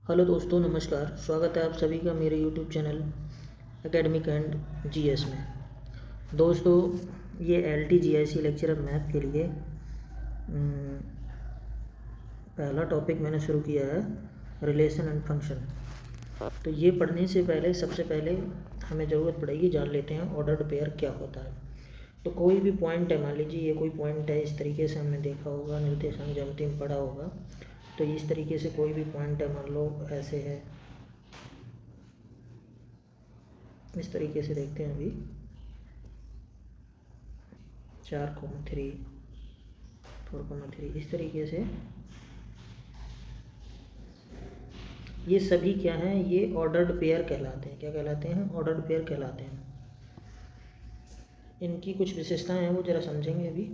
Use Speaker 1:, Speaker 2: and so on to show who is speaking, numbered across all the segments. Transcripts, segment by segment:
Speaker 1: Hello दोस्तों, नमस्कार। स्वागत है आप सभी का मेरे YouTube channel academic and GS में। दोस्तों, ये LTGIC लेक्चरर मैथ के लिए पहला टॉपिक मैंने शुरू किया है, रिलेशन एंड फंक्शन। तो ये पढ़ने से पहले सबसे पहले हमें ज़रूरत पड़ेगी, जान लेते हैं ऑर्डर्ड पेयर क्या होता है। तो कोई भी पॉइंट है, मान लीजिए ये कोई पॉइंट है, इस तरीके से हमने देखा होगा, निर्देशांक ज्यामिति में पढ़ा होगा। तो इस तरीके से कोई भी पॉइंट है, मान लो ऐसे है, इस तरीके से देखते हैं अभी 4,3 4,3 इस तरीके से। ये सभी क्या हैं? ये ऑर्डर्ड पेयर कहलाते हैं। क्या कहलाते हैं? ऑर्डर्ड पेयर कहलाते हैं। इनकी कुछ विशेषताएं हैं, वो जरा समझेंगे अभी।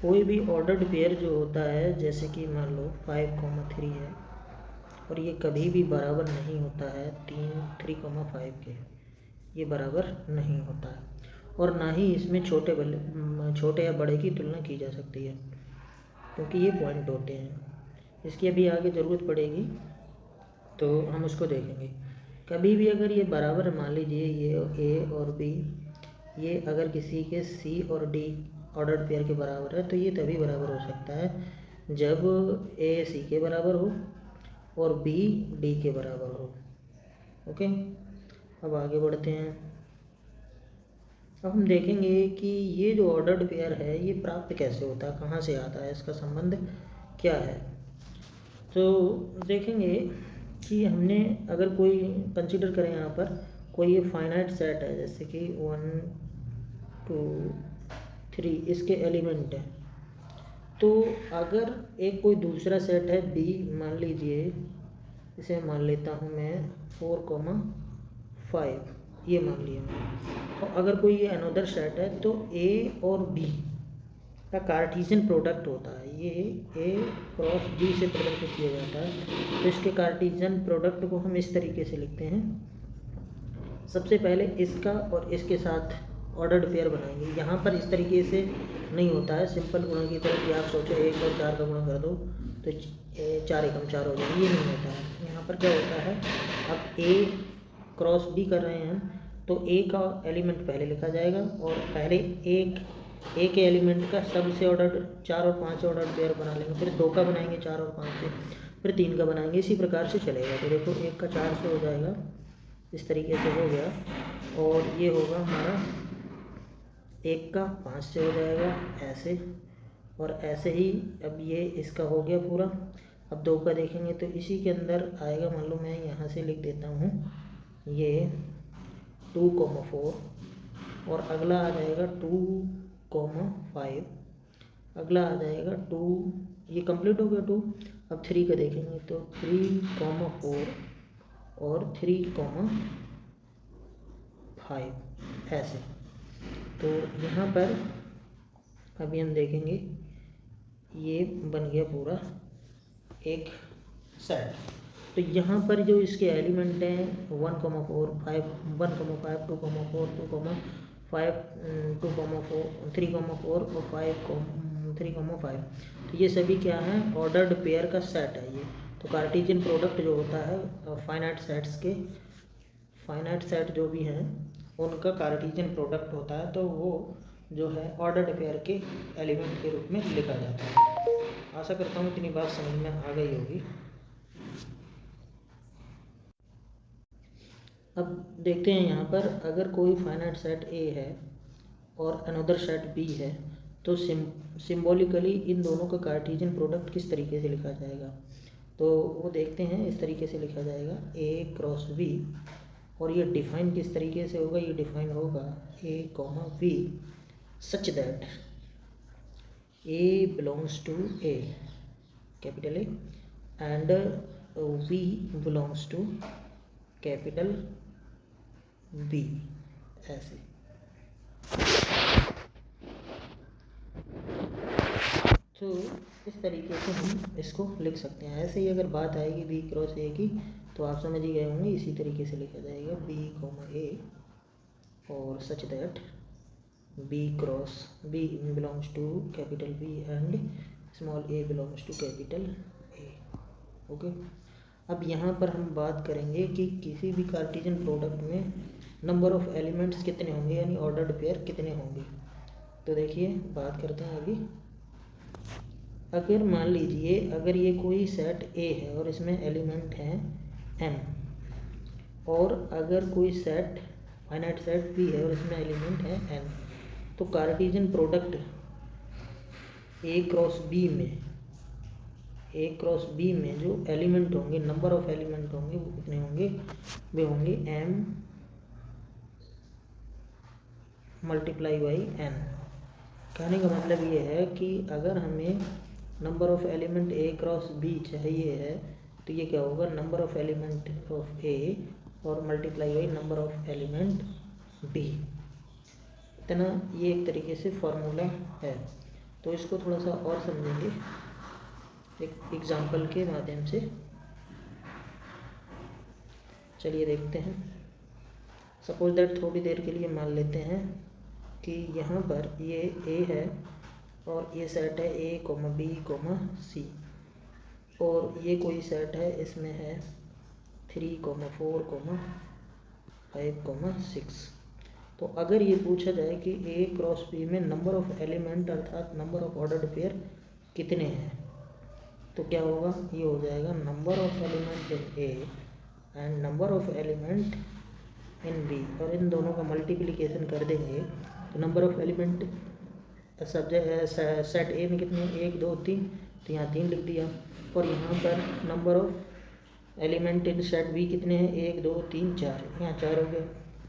Speaker 1: कोई भी ऑर्डर्ड पेयर जो होता है, जैसे कि मान लो 5,3 है और ये कभी भी बराबर नहीं होता है 3,5 के, ये बराबर नहीं होता है। और ना ही इसमें छोटे या बड़े की तुलना की जा सकती है, क्योंकि ये पॉइंट होते हैं। इसकी अभी आगे ज़रूरत पड़ेगी तो हम उसको देखेंगे। कभी भी अगर ये बराबर, मान लीजिए ये A और B, ये अगर किसी के C और D ऑर्डर्ड पेयर के बराबर है, तो ये तभी बराबर हो सकता है जब A C के बराबर हो और B D के बराबर हो। ओके, अब आगे बढ़ते हैं। अब हम देखेंगे कि ये जो ऑर्डर्ड पेयर है ये प्राप्त कैसे होता है, कहाँ से आता है, इसका संबंध क्या है। तो देखेंगे कि हमने अगर कोई कंसीडर करें यहाँ पर कोई ये फाइनाइट सेट है, जैसे कि 1 2 3 इसके एलिमेंट हैं। तो अगर एक कोई दूसरा सेट है B, मान लीजिए इसे मान लेता हूँ मैं 4,5, ये मान लिया मैं। तो अगर कोई ये अनदर सेट है तो A और B का कार्टीशियन प्रोडक्ट होता है, ये A क्रॉस B से प्रदर्शित किया जाता है। तो इसके कार्टीशियन प्रोडक्ट को हम इस तरीके से लिखते हैं। सबसे पहले इसका और इसके साथ ऑर्डर्ड पेयर बनाएंगे। यहाँ पर इस तरीके से नहीं होता है सिंपल गुणा की तरह कि आप सोचो 1 और 4 का गुणा कर दो तो 4 एकम 4 हो जाए, ये नहीं होता है। यहाँ पर क्या होता है, अब A क्रॉस B कर रहे हैं तो A का एलिमेंट पहले लिखा जाएगा और पहले A के एलिमेंट का सबसे ऑर्डर 4 और 5 से ऑर्डर पेयर बना लेंगे, फिर 2 का बनाएंगे 4 और 5 से, फिर 3 का बनाएंगे, इसी प्रकार से चलेगा। तो देखो 1 का 4 से हो जाएगा, इस तरीके से हो गया। और ये होगा हमारा 1 का 5 से हो जाएगा ऐसे, और ऐसे ही अब ये इसका हो गया पूरा। अब 2 का देखेंगे तो इसी के अंदर आएगा, मान लो मैं यहाँ से लिख देता हूँ ये 2,4, और अगला आ जाएगा 2,5, अगला आ जाएगा 2, ये कंप्लीट हो गया 2। अब 3 का देखेंगे तो 3,4 और 3,5 ऐसे। तो यहाँ पर अभी हम देखेंगे ये बन गया पूरा एक सेट। तो यहाँ पर जो इसके एलिमेंट हैं 1,4 5 1,5 2,4 2,5 2,4 3,4 और 3,5, तो ये सभी क्या हैं? ऑर्डर्ड पेयर का सेट है ये। तो कार्टेशियन प्रोडक्ट जो होता है फाइनाइट सेट्स के, फाइनाइट सेट जो भी हैं उनका कार्टेशियन प्रोडक्ट होता है, तो वो जो है ऑर्डर्ड पेयर के एलिमेंट के रूप में लिखा जाता है। आशा करता हूँ इतनी बात समझ में आ गई होगी। अब देखते हैं यहाँ पर अगर कोई फाइनाइट सेट A है और अनदर सेट B है, तो सिंबॉलिकली इन दोनों का कार्टेशियन प्रोडक्ट किस तरीके से लिखा जाएगा, तो वो देखते हैं। इस तरीके से लिखा जाएगा A क्रॉस B, और ये डिफाइन किस तरीके से होगा? ये डिफाइन होगा A, B such that A belongs to A, capital A, and B belongs to capital B, ऐसे। तो इस तरीके से हम इसको लिख सकते हैं। ऐसे ही अगर बात आएगी B क्रॉस A की, तो आप समझ ही गए होंगे, इसी तरीके से लिखा जाएगा B, A और such that B cross B belongs to capital B and small a belongs to capital A। Okay, अब यहाँ पर हम बात करेंगे कि किसी भी कार्टेशियन प्रोडक्ट में नंबर ऑफ एलिमेंट्स कितने होंगे, यानी ऑर्डर्ड पेयर कितने होंगे। तो देखिए बात करते हैं अभी। अगर मान लीजिए अगर ये कोई सेट A है और इसमें एलिमेंट हैं m, और अगर कोई सेट फाइनाइट सेट B है और इसमें एलिमेंट हैं n, तो Cartesian product A cross B में जो एलिमेंट होंगे, नंबर ऑफ एलिमेंट होंगे, वो कितने होंगे, वे होंगे m मल्टीप्लाई बाई n। कहने का मतलब ये है कि अगर हमें number of element A cross B चाहिए है तो ये क्या होगा, number of element of A और multiply by number of element B। इतना ये एक तरीके से फॉर्मूला है। तो इसको थोड़ा सा और समझेंगे एक एग्जांपल के माध्यम से। चलिए देखते हैं। सपोज दैट थोड़ी देर के लिए मान लेते हैं कि यहाँ पर ये A है और ये सेट है A, B, C, और ये कोई सेट है, इसमें है 3, 4, 5, 6। तो अगर ये पूछा जाए कि A क्रॉस B में नंबर ऑफ एलिमेंट अर्थात नंबर ऑफ ऑर्डर्ड पेयर कितने हैं, तो क्या होगा, ये हो जाएगा number of element in A and number of element in B, और इन दोनों का मल्टीप्लिकेशन कर देंगे तो number of element subject set A में कितने, 1, 2, 3, तो यहाँ 3 लिख दिया। और यहाँ पर number of element in set B कितने हैं, 1, 2, 3, 4, यहाँ 4 हो गए।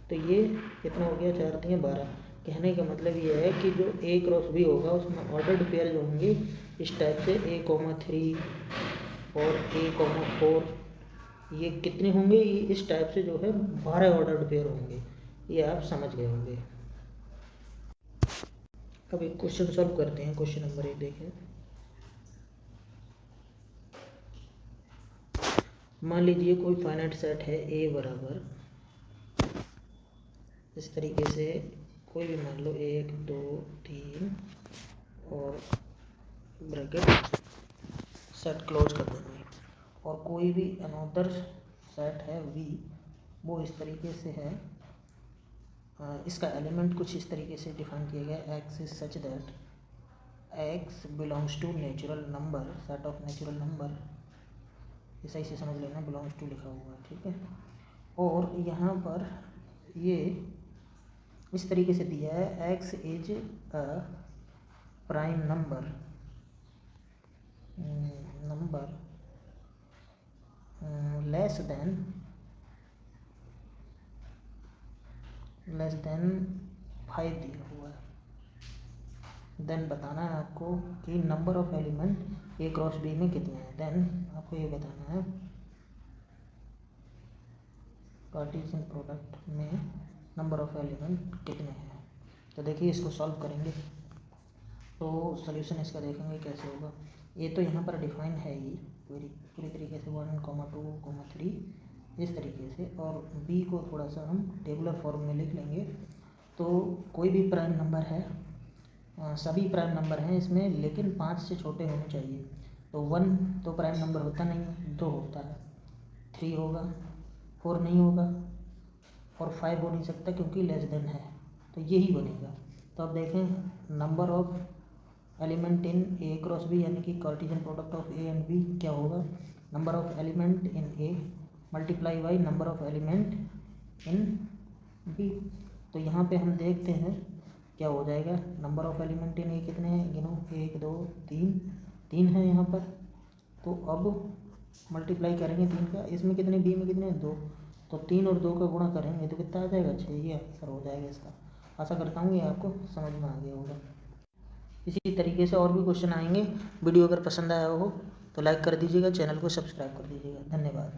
Speaker 1: तो ये कितना हो गया, 4 3 12। कहने का मतलब ये है कि जो A क्रॉस B होगा उसमें ऑर्डर्ड पेयर जो होंगे इस टाइप से A, 3 और A, 4, ये कितने होंगे, ये इस टाइप से जो है 12 ऑर्डर्ड पेयर होंगे। ये आप समझ गए होंगे। अब एक क्वेश्चन सॉल्व करते हैं। क्वेश्चन नंबर 1 देखें। मान लीजिए कोई फाइनाइट सेट है A बराबर इस तरीके से, कोई भी मान लो 1, 2, 3 और ब्रैकेट सेट क्लोज कर देंगे, और कोई भी अनदर सेट है V, वो इस तरीके से है। इसका एलिमेंट कुछ इस तरीके से डिफाइन किया गया, x is such that x belongs to natural number, set of natural number, ऐसा ही से समझ लेना, बिलोंग्स टू लिखा हुआ है, ठीक है। और यहाँ पर ये इस तरीके से दिया है, x is a prime number less than 5 दिया हुआ है। देन बताना है आपको कि number of element A cross B में कितने हैं। देन आपको ये बताना है कार्टेशियन प्रोडक्ट में नंबर ऑफ एलिमेंट कितने हैं। तो देखिए इसको सॉल्व करेंगे तो सॉल्यूशन इसका देखेंगे कैसे होगा। ये तो यहाँ पर डिफाइन है ही पूरी तरीके से 1, 2, 3 इस तरीके से, और B को थोड़ा सा हम टेबुलर फॉर्म में लिख लेंगे। तो कोई भी प्राइम नंबर है, सभी प्राइम नंबर हैं इसमें, लेकिन 5 से छोटे होने चाहिए। तो 1 तो प्राइम नंबर होता नहीं है, 2 होता है, 3 होगा, 4 नहीं होगा, और 5 हो नहीं सकता क्योंकि लेस देन है, तो यही बनेगा। तो अब देखें number of element in A cross B, यानी कि Cartesian product of A and B क्या होगा, number of element in A multiply by number of element in B। तो यहाँ पे हम देखते हैं क्या हो जाएगा, number of element in A कितने हैं, गिनो, 1, 2, 3 है यहाँ पर। तो अब मल्टीप्लाई करेंगे 3 का, इसमें कितने, B में कितने, 2, तो 3 और 2 का गुणा करेंगे तो कितना आ जाएगा, 6। ये आंसर हो जाएगा इसका। आशा करता हूँ ये आपको समझ में आ गया होगा। इसी तरीके से और भी क्वेश्चन आएंगे। वीडियो अगर पसंद आया हो तो लाइक कर दीजिएगा, चैनल को सब्सक्राइब कर दीजिएगा। धन्यवाद।